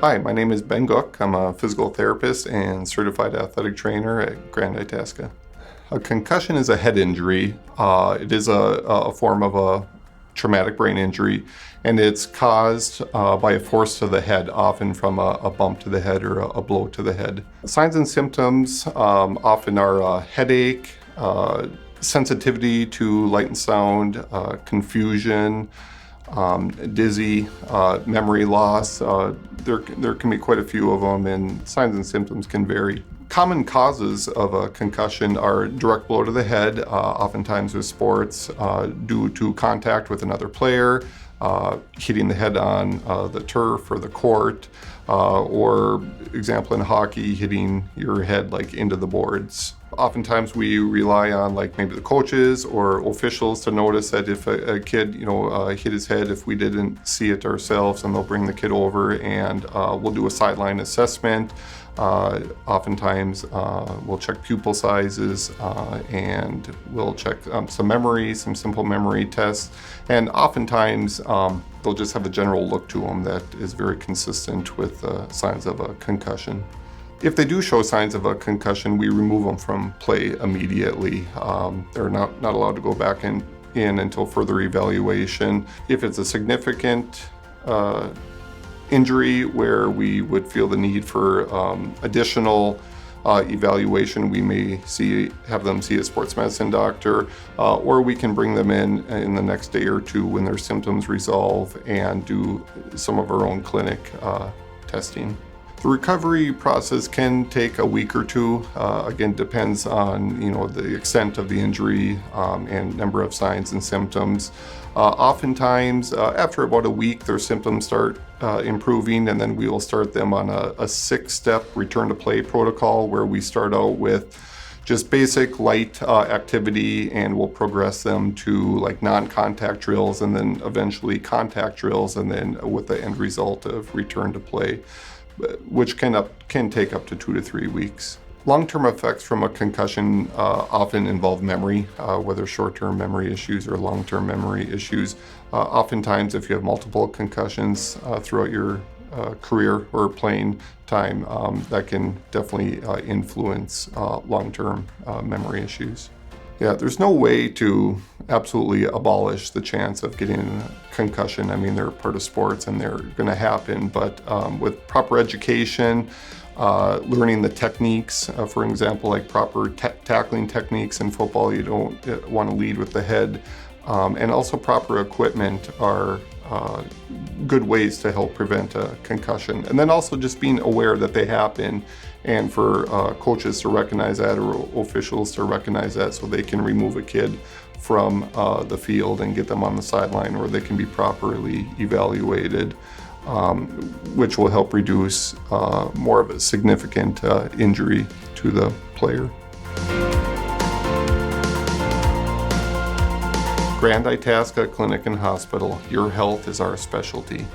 Hi, my name is Ben Gook. I'm a physical therapist and certified athletic trainer at Grand Itasca. A concussion is a head injury. It is a form of a traumatic brain injury, and it's caused by a force to the head, often from a bump to the head or a blow to the head. Signs and symptoms often are headache, sensitivity to light and sound, confusion, dizzy, memory loss. There can be quite a few of them, and signs and symptoms can vary. Common causes of a concussion are direct blow to the head, oftentimes with sports, due to contact with another player, hitting the head on the turf or the court, or example in hockey, hitting your head like into the boards. Oftentimes we rely on like maybe the coaches or officials to notice that if a kid hit his head, if we didn't see it ourselves, and they'll bring the kid over and we'll do a sideline assessment. Oftentimes we'll check pupil sizes and we'll check some memory, some simple memory tests, and oftentimes they'll just have a general look to them that is very consistent with signs of a concussion. If they do show signs of a concussion, we remove them from play immediately. They're not allowed to go back in until further evaluation. If it's a significant injury where we would feel the need for additional evaluation, we may have them see a sports medicine doctor, or we can bring them in the next day or two when their symptoms resolve and do some of our own clinic testing. The recovery process can take a week or two. Again, depends on the extent of the injury and number of signs and symptoms. Oftentimes, after about a week, their symptoms start improving, and then we will start them on a 6-step return to play protocol, where we start out with just basic light activity, and we'll progress them to like non-contact drills, and then eventually contact drills, and then with the end result of return to play, which can take up to 2 to 3 weeks. Long-term effects from a concussion often involve memory, whether short-term memory issues or long-term memory issues. Oftentimes, if you have multiple concussions throughout your career or playing time, that can definitely influence long-term memory issues. Yeah, there's no way to absolutely abolish the chance of getting a concussion. I mean, they're part of sports and they're going to happen, but with proper education, learning the techniques, for example, like proper tackling techniques in football, you don't want to lead with the head, and also proper equipment are good ways to help prevent a concussion. And then also just being aware that they happen, and for coaches to recognize that, or officials to recognize that, so they can remove a kid from the field and get them on the sideline, or they can be properly evaluated, which will help reduce more of a significant injury to the player. Grand Itasca Clinic and Hospital, your health is our specialty.